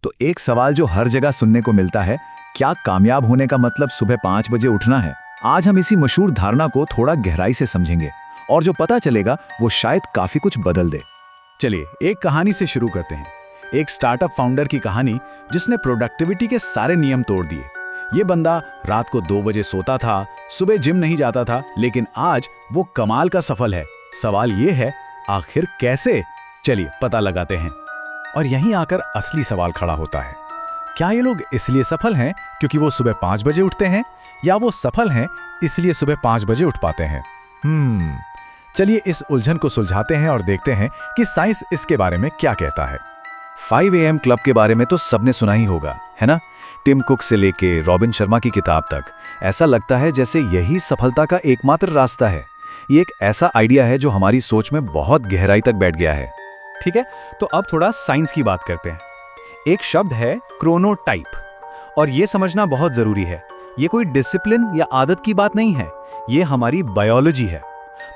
तो एक सवाल जो हर जगह सुनने को मिलता है, क्या कामयाब होने का मतलब सुबह 5 बजे उठना है? आज हम इसी मशहूर धारणा को थोड़ा गहराई से समझेंगे और जो पता चलेगा वो शायद काफी कुछ बदल दे। चलिए एक कहानी से शुरू करते हैं। एक स्टार्टअप फाउंडर की कहानी जिसने प्रोडक्टिविटी के सारे नियम तोड़ दिए। ये बंदा रात को 2 बजे सोता था, सुबह जिम नहीं जाता था, लेकिन आज वो कमाल का सफल है। सवाल ये है, आखिर कैसे? चलिए पता लगाते हैं। और यहीं आकर असली सवाल खड़ा होता है। क्या ये लोग इसलिए सफल हैं क्योंकि वो सुबह 5 बजे उठते हैं, या वो सफल हैं इसलिए सुबह 5 बजे उठ पाते हैं? चलिए इस उलझन को सुलझाते हैं और देखते हैं कि साइंस इसके बारे में क्या कहता है। 5 AM क्लब के बारे में तो सबने सुना ही होगा, है ना? टिम कुक से लेके रॉबिन शर्मा की किताब तक ऐसा लगता है जैसे यही सफलता का एकमात्र रास्ता है। ये एक ऐसा आइडिया है जो हमारी सोच में बहुत गहराई तक बैठ गया है। ठीक है, तो अब थोड़ा साइंस की बात करते हैं। एक शब्द है क्रोनोटाइप, और ये समझना बहुत जरूरी है। ये कोई डिसिप्लिन या आदत की बात नहीं है, ये हमारी बायोलॉजी है।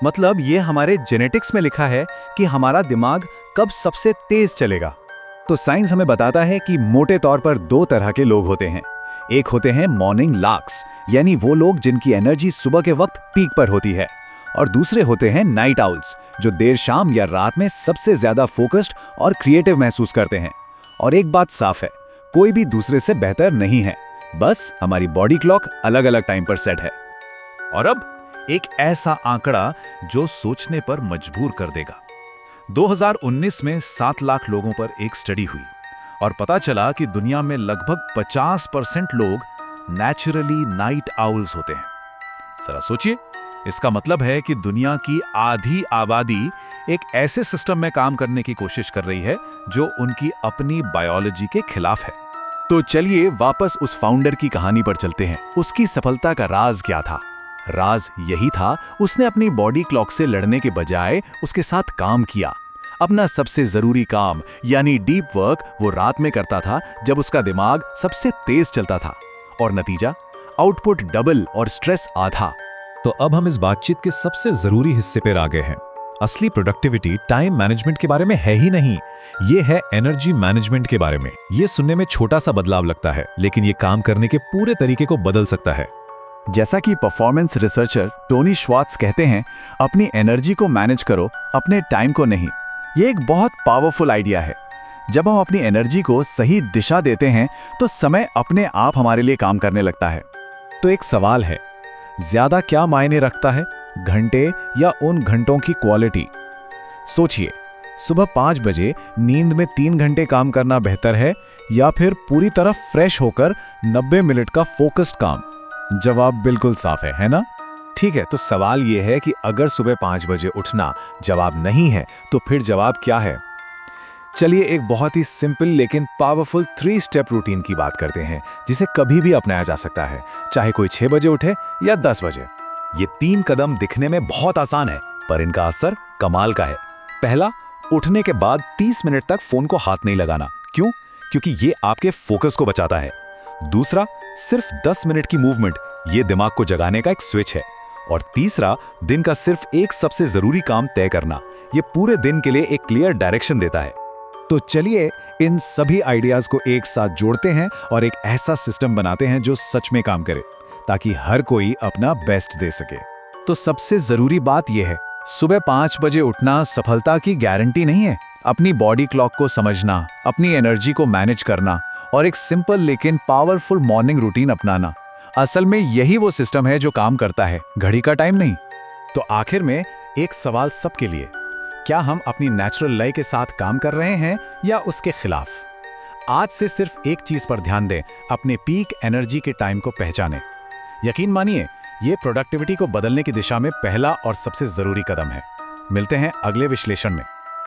मतलब ये हमारे जेनेटिक्स में लिखा है कि हमारा दिमाग कब सबसे तेज चलेगा। तो साइंस हमें बताता है कि मोटे तौर पर 2 तरह के लोग होते हैं। एक होते हैं मॉर्निंग लार्क्स, यानी वो लोग जिनकी एनर्जी सुबह के वक्त पीक पर होती है, और दूसरे होते हैं नाइट आउल्स, जो देर शाम या रात में सबसे ज्यादा फोकस्ड और क्रिएटिव महसूस करते हैं। और एक बात साफ है, कोई भी दूसरे से बेहतर नहीं है, बस हमारी बॉडी क्लॉक अलग अलग टाइम पर सेट है। और अब एक ऐसा आंकड़ा जो सोचने पर मजबूर कर देगा। 2019 में 7 लाख लोगों पर एक स्टडी हुई और पता चला कि दुनिया में लगभग 50% लोग नेचुरली नाइट आउल्स होते हैं। जरा सोचिए, इसका मतलब है कि दुनिया की आधी आबादी एक ऐसे सिस्टम में काम करने की कोशिश कर रही है जो उनकी अपनी बायोलॉजी के खिलाफ है। तो चलिए वापस उस फाउंडर की कहानी पर चलते हैं। उसकी सफलता का राज क्या था? राज यही था, उसने अपनी बॉडी क्लॉक से लड़ने के बजाय उसके साथ काम किया। अपना सबसे जरूरी काम यानी डीप वर्क वो रात में करता था, जब उसका दिमाग सबसे तेज चलता था, और नतीजा आउटपुट डबल और स्ट्रेस आधा। तो अब हम इस बातचीत के सबसे जरूरी हिस्से पर आ गए हैं। असली प्रोडक्टिविटी टाइम मैनेजमेंट के बारे में है ही नहीं, ये है एनर्जी मैनेजमेंट के बारे में। ये सुनने में छोटा सा बदलाव लगता है, लेकिन ये काम करने के पूरे तरीके को बदल सकता है। जैसा कि परफॉर्मेंस रिसर्चर टोनी श्वार्ट्ज कहते हैं, अपनी एनर्जी को मैनेज करो, अपने टाइम को नहीं। ये एक बहुत पावरफुल आइडिया है। जब हम अपनी एनर्जी को सही दिशा देते हैं तो समय अपने आप हमारे लिए काम करने लगता है। तो एक सवाल है, ज्यादा क्या मायने रखता है, घंटे या उन घंटों की क्वालिटी? सोचिए, सुबह 5 बजे नींद में 3 घंटे काम करना बेहतर है, या फिर पूरी तरह फ्रेश होकर 90 मिनट का फोकस्ड काम? जवाब बिल्कुल साफ है ना? ठीक है, तो सवाल यह है कि अगर सुबह 5 बजे उठना जवाब नहीं है, तो फिर जवाब क्या है? चलिए एक बहुत ही सिंपल लेकिन पावरफुल 3 स्टेप रूटीन की बात करते हैं, जिसे कभी भी अपनाया जा सकता है, चाहे कोई 6 बजे उठे या 10 बजे। ये 3 कदम दिखने में बहुत आसान है, पर इनका असर कमाल का है। पहला, उठने के बाद 30 मिनट तक फोन को हाथ नहीं लगाना। क्यों? क्योंकि ये आपके फोकस को बचाता है। दूसरा, सिर्फ 10 मिनट की मूवमेंट, ये दिमाग को जगाने का एक स्विच है। और तीसरा, दिन का सिर्फ एक सबसे जरूरी काम तय करना, ये पूरे दिन के लिए एक क्लियर डायरेक्शन देता है। तो चलिए इन सभी आइडियाज को एक साथ जोड़ते हैं और एक ऐसा सिस्टम बनाते हैं जो सच में काम करे, ताकि हर कोई अपना बेस्ट दे सके। तो सबसे जरूरी बात यह है, सुबह 5 बजे उठना सफलता की गारंटी नहीं है। अपनी बॉडी क्लॉक को समझना, अपनी एनर्जी को मैनेज करना और एक सिंपल लेकिन पावरफुल मॉर्निंग रूटीन अपनाना, असल में यही वो सिस्टम है जो काम करता है, घड़ी का टाइम नहीं। तो आखिर में एक सवाल सबके लिए, क्या हम अपनी नेचुरल लय के साथ काम कर रहे हैं या उसके खिलाफ? आज से सिर्फ एक चीज पर ध्यान दें, अपने पीक एनर्जी के टाइम को पहचानें। यकीन मानिए, ये प्रोडक्टिविटी को बदलने की दिशा में पहला और सबसे जरूरी कदम है। मिलते हैं अगले विश्लेषण में।